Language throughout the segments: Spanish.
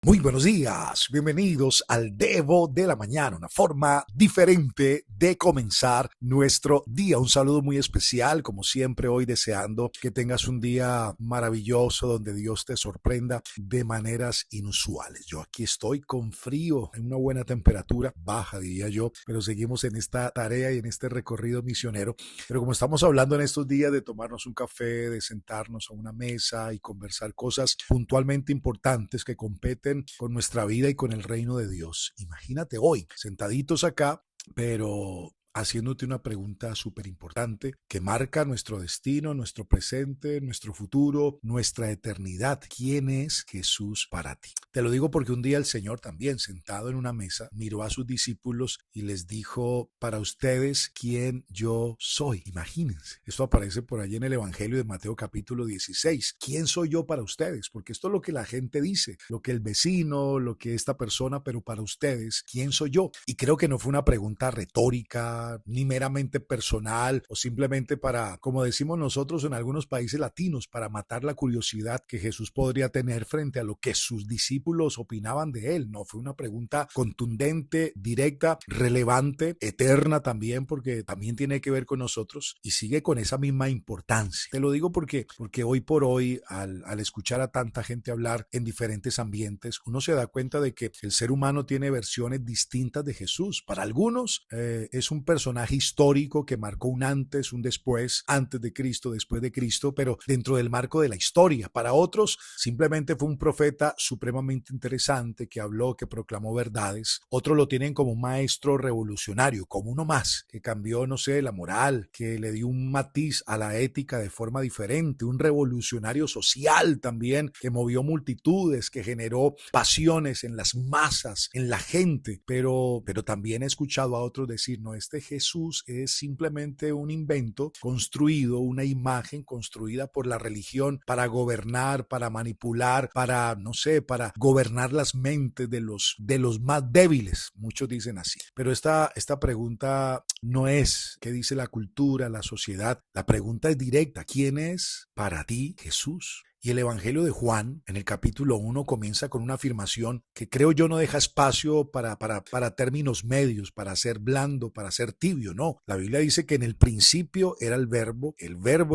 Muy buenos días, bienvenidos al Devo de la Mañana, una forma diferente de comenzar nuestro día. Un saludo muy especial, como siempre, hoy deseando que tengas un día maravilloso donde Dios te sorprenda de maneras inusuales. Yo aquí estoy con frío, en una buena temperatura, baja diría yo, pero seguimos en esta tarea y en este recorrido misionero. Pero como estamos hablando en estos días de tomarnos un café, de sentarnos a una mesa y conversar cosas puntualmente importantes que competen con nuestra vida y con el reino de Dios. Imagínate hoy, sentaditos acá, pero haciéndote una pregunta súper importante que marca nuestro destino, nuestro presente, nuestro futuro, nuestra eternidad. ¿Quién es Jesús para ti? Te lo digo porque un día el Señor también, sentado en una mesa, miró a sus discípulos y les dijo: para ustedes, ¿quién yo soy? Imagínense. Esto aparece por allí en el Evangelio de Mateo capítulo 16. ¿Quién soy yo para ustedes? Porque esto es lo que la gente dice, lo que el vecino, lo que esta persona, pero para ustedes, ¿quién soy yo? Y creo que no fue una pregunta retórica, ni meramente personal o simplemente para, como decimos nosotros en algunos países latinos, para matar la curiosidad que Jesús podría tener frente a lo que sus discípulos opinaban de él. No, fue una pregunta contundente, directa, relevante, eterna también, porque también tiene que ver con nosotros y sigue con esa misma importancia. Te lo digo porque hoy por hoy, al escuchar a tanta gente hablar en diferentes ambientes, uno se da cuenta de que el ser humano tiene versiones distintas de Jesús. Para algunos es un personaje histórico que marcó un antes, un después, antes de Cristo, después de Cristo, pero dentro del marco de la historia. Para otros, simplemente fue un profeta supremamente interesante que habló, que proclamó verdades. Otros lo tienen como un maestro revolucionario, como uno más, que cambió, no sé, la moral, que le dio un matiz a la ética de forma diferente, un revolucionario social también, que movió multitudes, que generó pasiones en las masas, en la gente, pero también he escuchado a otros decir: no, este Jesús es simplemente un invento construido, una imagen construida por la religión para gobernar, para manipular, para, no sé, para gobernar las mentes de los más débiles. Muchos dicen así. Pero esta pregunta no es qué dice la cultura, la sociedad. La pregunta es directa: ¿quién es para ti Jesús? Y el Evangelio de Juan, en el capítulo 1, comienza con una afirmación que creo yo no deja espacio para términos medios, para ser blando, para ser tibio. No, la Biblia dice que en el principio era el verbo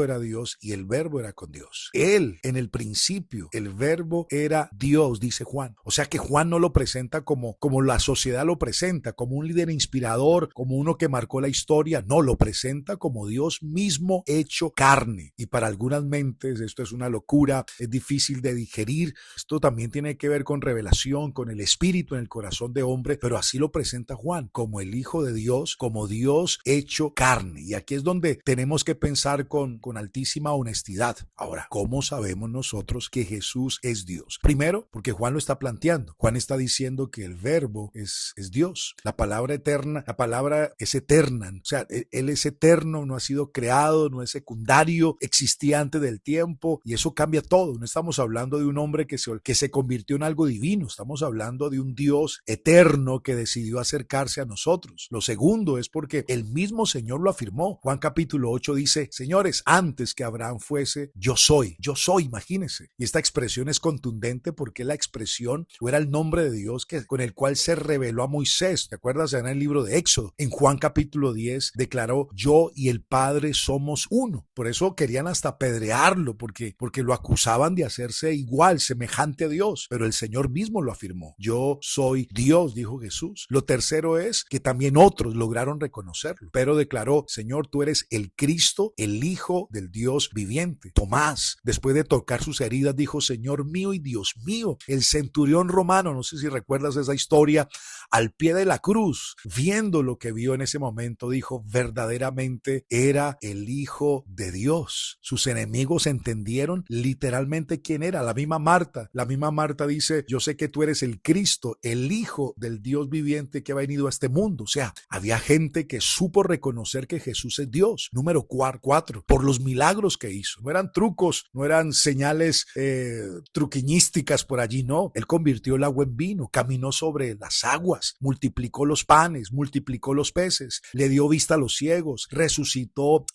era Dios y el verbo era con Dios. Él, en el principio, el verbo era Dios, dice Juan. O sea que Juan no lo presenta como la sociedad lo presenta, como un líder inspirador, como uno que marcó la historia. No, lo presenta como Dios mismo hecho carne. Y para algunas mentes esto es una locura, es difícil de digerir. Esto también tiene que ver con revelación, con el espíritu en el corazón de hombre, pero así lo presenta Juan, como el Hijo de Dios, como Dios hecho carne. Y aquí es donde tenemos que pensar con altísima honestidad. Ahora, ¿cómo sabemos nosotros que Jesús es Dios? Primero, porque Juan lo está planteando. Juan está diciendo que el verbo es Dios. La palabra eterna, la palabra es eterna. O sea, Él es eterno, no ha sido creado, no es secundario, existía antes del tiempo, y eso cambia todo. No estamos hablando de un hombre que se convirtió en algo divino. Estamos hablando de un Dios eterno que decidió acercarse a nosotros. Lo segundo es porque el mismo Señor lo afirmó. Juan capítulo 8 dice: señores, antes que Abraham fuese, yo soy, imagínense. Y esta expresión es contundente porque la expresión o era el nombre de Dios con el cual se reveló a Moisés. ¿Te acuerdas? En el libro de Éxodo. En Juan capítulo 10 declaró: yo y el Padre somos uno. Por eso querían hasta apedrearlo, porque lo acusaban de hacerse igual, semejante a Dios, pero el Señor mismo lo afirmó. Yo soy Dios, dijo Jesús. Lo tercero es que también otros lograron reconocerlo. Pero declaró: Señor, tú eres el Cristo, el Hijo del Dios viviente. Tomás, después de tocar sus heridas, dijo: Señor mío y Dios mío. El centurión romano, no sé si recuerdas esa historia, al pie de la cruz, viendo lo que vio en ese momento, dijo: verdaderamente era el Hijo de Dios. Sus enemigos entendieron literalmente quién era. La misma Marta dice: yo sé que tú eres el Cristo, el Hijo del Dios viviente que ha venido a este mundo. O sea, había gente que supo reconocer que Jesús es Dios. Número 4, por los milagros que hizo. No eran trucos, no eran señales truquiñísticas por allí, no. Él convirtió el agua en vino, caminó sobre las aguas, multiplicó los panes, multiplicó los peces, le dio vista a los ciegos, resucitó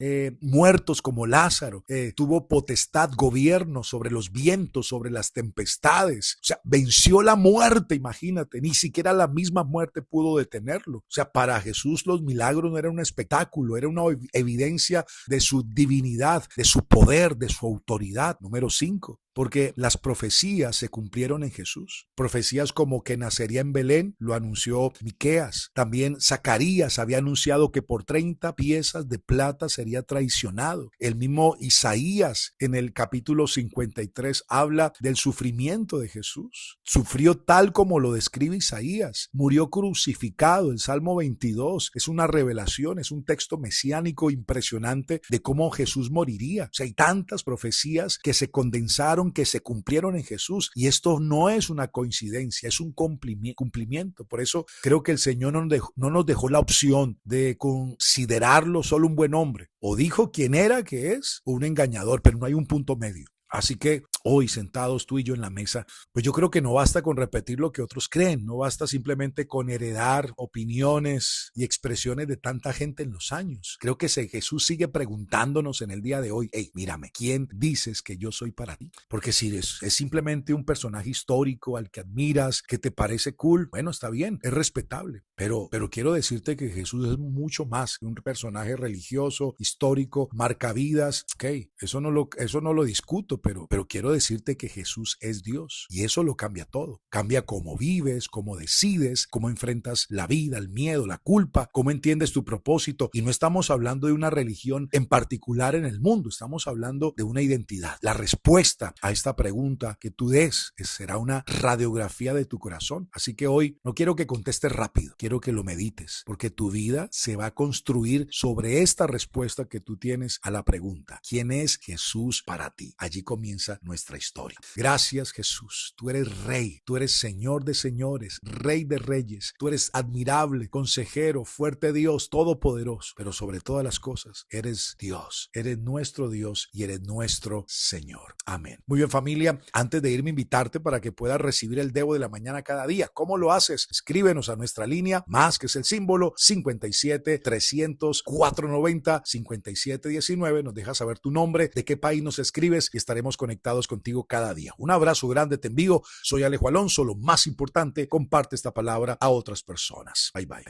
muertos como Lázaro, tuvo potestad, gobierno infierno, sobre los vientos, sobre las tempestades. O sea, venció la muerte, imagínate. Ni siquiera la misma muerte pudo detenerlo. O sea, para Jesús los milagros no eran un espectáculo, era una evidencia de su divinidad, de su poder, de su autoridad. Número 5. Porque las profecías se cumplieron en Jesús. Profecías como que nacería en Belén, lo anunció Miqueas. También Zacarías había anunciado que por 30 piezas de plata sería traicionado. El mismo Isaías en el capítulo 53 habla del sufrimiento de Jesús. Sufrió tal como lo describe Isaías. Murió crucificado. El Salmo 22 es una revelación, es un texto mesiánico impresionante de cómo Jesús moriría. O sea, hay tantas profecías que se condensaron, que se cumplieron en Jesús, y esto no es una coincidencia, es un cumplimiento. Por eso creo que el Señor no nos dejó la opción de considerarlo solo un buen hombre. O dijo quién era, que es, o un engañador, pero no hay un punto medio. Así que hoy, sentados tú y yo en la mesa, pues yo creo que no basta con repetir lo que otros creen, no basta simplemente con heredar opiniones y expresiones de tanta gente en los años. Creo que Jesús sigue preguntándonos en el día de hoy: hey, mírame, ¿quién dices que yo soy para ti? Porque si es simplemente un personaje histórico al que admiras, que te parece cool, bueno, está bien, es respetable, pero quiero decirte que Jesús es mucho más que un personaje religioso, histórico, marcavidas. Ok, eso no lo discuto, pero quiero decirte que Jesús es Dios, y eso lo cambia todo. Cambia cómo vives, cómo decides, cómo enfrentas la vida, el miedo, la culpa, cómo entiendes tu propósito. Y no estamos hablando de una religión en particular en el mundo, estamos hablando de una identidad. La respuesta a esta pregunta que tú des será una radiografía de tu corazón. Así que hoy no quiero que contestes rápido, quiero que lo medites, porque tu vida se va a construir sobre esta respuesta que tú tienes a la pregunta: ¿quién es Jesús para ti? Allí comienza nuestra historia. Gracias, Jesús. Tú eres Rey, tú eres Señor de señores, Rey de reyes. Tú eres admirable, consejero, fuerte Dios, todopoderoso. Pero sobre todas las cosas, eres Dios, eres nuestro Dios y eres nuestro Señor. Amén. Muy bien, familia. Antes de irme, invitarte para que puedas recibir el Devo de la mañana cada día. ¿Cómo lo haces? Escríbenos a nuestra línea, más que es el símbolo 57 300 490 5719. Nos dejas saber tu nombre, de qué país nos escribes, y estaremos conectados contigo cada día. Un abrazo grande te envío. Soy Alejo Alonso. Lo más importante, comparte esta palabra a otras personas. Bye bye.